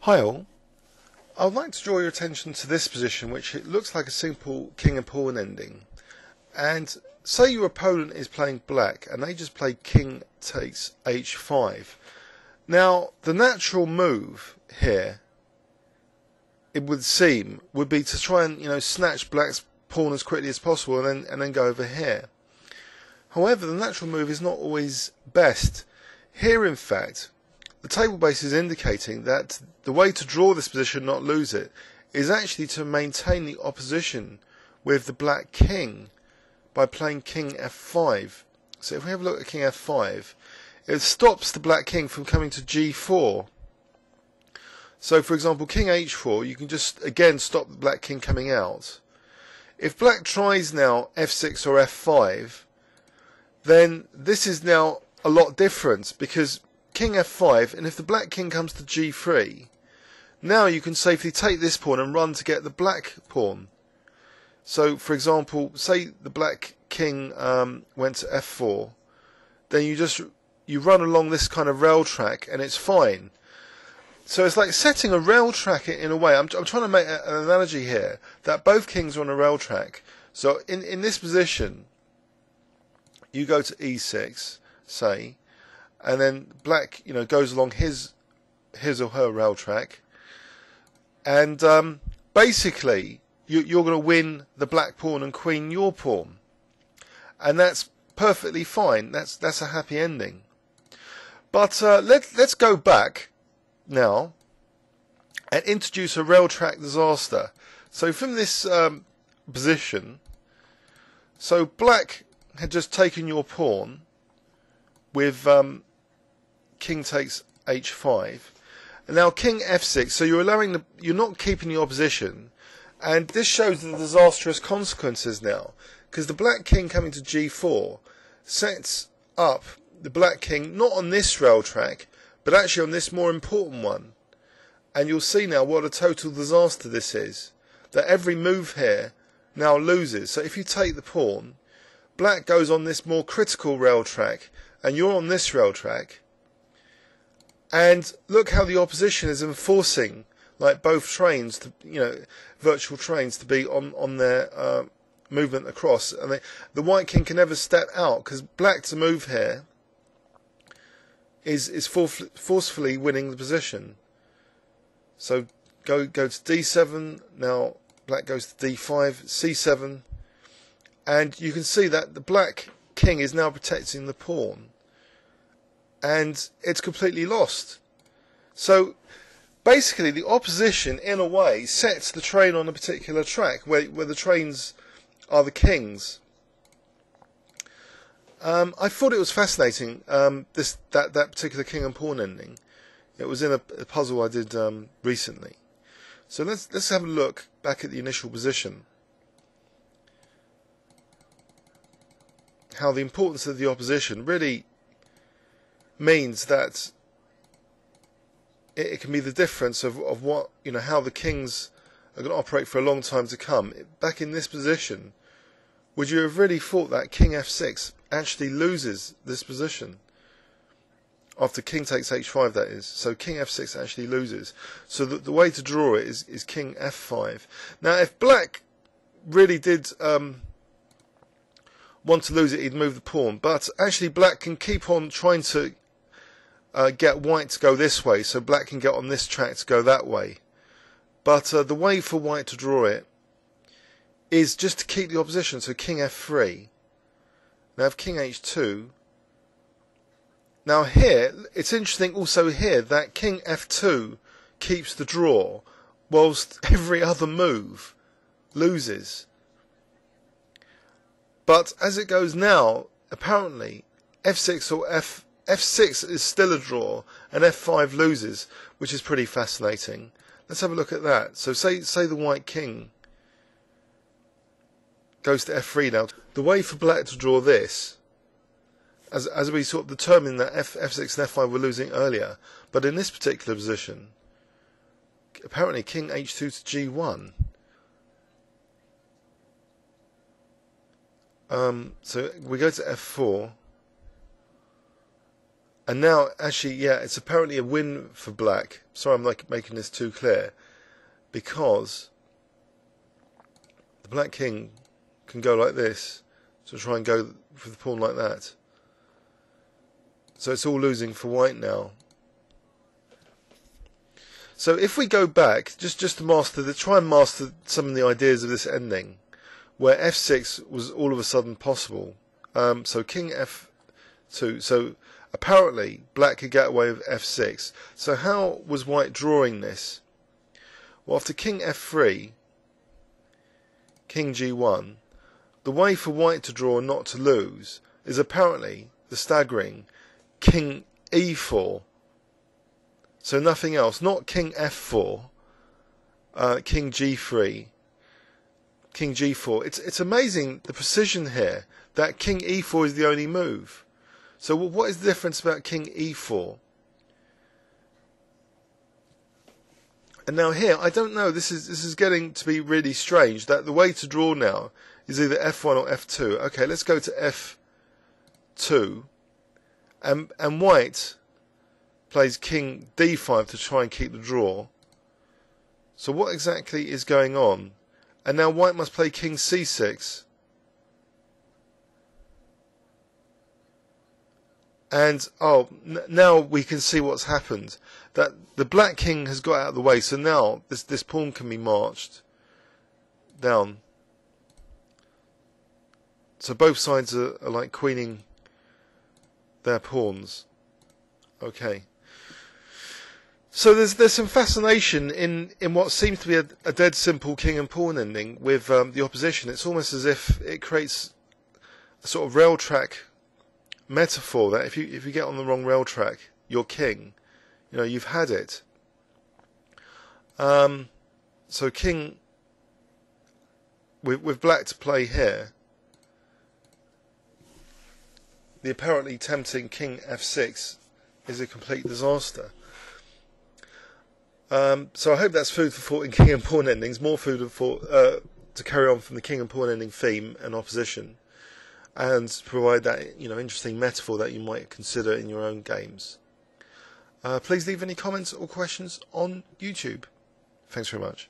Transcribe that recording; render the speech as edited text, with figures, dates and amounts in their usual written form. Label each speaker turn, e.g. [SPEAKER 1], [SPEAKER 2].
[SPEAKER 1] Hi all, I would like to draw your attention to this position, which it looks like a simple king and pawn ending. And say your opponent is playing black and they just play king takes h5. Now the natural move here, it would seem, would be to try and snatch black's pawn as quickly as possible and then go over here. However, the natural move is not always best. Here in fact, the table base is indicating that the way to draw this position, not lose it, is actually to maintain the opposition with the black king by playing king f5. So if we have a look at king f5, it stops the black king from coming to g4. So for example, king h4, you can just again stop the black king coming out. If black tries now f6 or f5, then this is now a lot different, because king f5, and if the black king comes to g3, now you can safely take this pawn and run to get the black pawn. So for example, say the black king went to f4, then you run along this kind of rail track and it's fine. So it's like setting a rail track in a way. I'm trying to make an analogy here that both kings are on a rail track. So in this position, you go to e6, say, and then black goes along his or her rail track, and basically you're going to win the black pawn and queen your pawn, and that's perfectly fine. That's a happy ending. But let's go back now and introduce a rail track disaster. So from this position, so black had just taken your pawn with king takes h5, and now king f6. So you're not keeping the opposition, and this shows the disastrous consequences now, because the black king coming to g4 sets up the black king not on this rail track, but actually on this more important one. And you'll see now what a total disaster this is, that every move here now loses. So if you take the pawn, black goes on this more critical rail track, and you're on this rail track. And look how the opposition is enforcing, like both trains, virtual trains, to be on their movement across. And the white king can never step out, because black to move here is forcefully winning the position. So go to d7. Now black goes to d5, c7, and you can see that the black king is now protecting the pawn, and it's completely lost. So basically the opposition in a way sets the train on a particular track where the trains are the kings. I thought it was fascinating, that particular king and pawn ending. It was in a puzzle I did recently. So let's have a look back at the initial position. How the importance of the opposition really means that it can be the difference of what how the kings are going to operate for a long time to come. Back in this position, would you have really thought that king f6 actually loses this position? After king takes h5, that is. So king f6 actually loses. So the way to draw it is king f5. Now if black really did want to lose it, he'd move the pawn. But actually black can keep on trying to get white to go this way, so black can get on this track to go that way. But the way for white to draw it is just to keep the opposition, so king f3. Now if king h2, now here, it's interesting also here that king f2 keeps the draw, whilst every other move loses. But as it goes now, apparently f6 or f6 is still a draw, and f5 loses, which is pretty fascinating. Let's have a look at that. So say the white king goes to f3 now. The way for black to draw this, as we sort of determined that f6 and f5 were losing earlier, but in this particular position, apparently king h2 to g1. So we go to f4, And now, actually, yeah, it's apparently a win for black. Sorry, I'm like making this too clear, because the black king can go like this to try and go for the pawn like that. So it's all losing for white now. So if we go back, just to try and master some of the ideas of this ending, where f6 was all of a sudden possible. So king f2. So apparently black could get away with f6. So how was white drawing this? Well, after king f3, king g1, the way for white to draw and not to lose is apparently the staggering king e4. So nothing else, not king f4, king g3, king g4. It's amazing the precision here that king e4 is the only move. So what is the difference about king e4? And now here, I don't know, this is getting to be really strange, that the way to draw now is either f1 or f2. Okay, let's go to f2, and white plays king d5 to try and keep the draw. So what exactly is going on? And now white must play king c6. And now we can see what's happened. That the black king has got out of the way. So now this pawn can be marched down. So both sides are like queening their pawns. Okay. So there's some fascination in what seems to be a dead simple king and pawn ending with the opposition. It's almost as if it creates a sort of rail track metaphor that if you get on the wrong rail track, you're king. You know, you've had it. So king with black to play here. The apparently tempting king f6 is a complete disaster. So I hope that's food for thought in king and pawn endings. More food for to carry on from the king and pawn ending theme and opposition, and provide that interesting metaphor that you might consider in your own games. Please leave any comments or questions on YouTube. Thanks very much.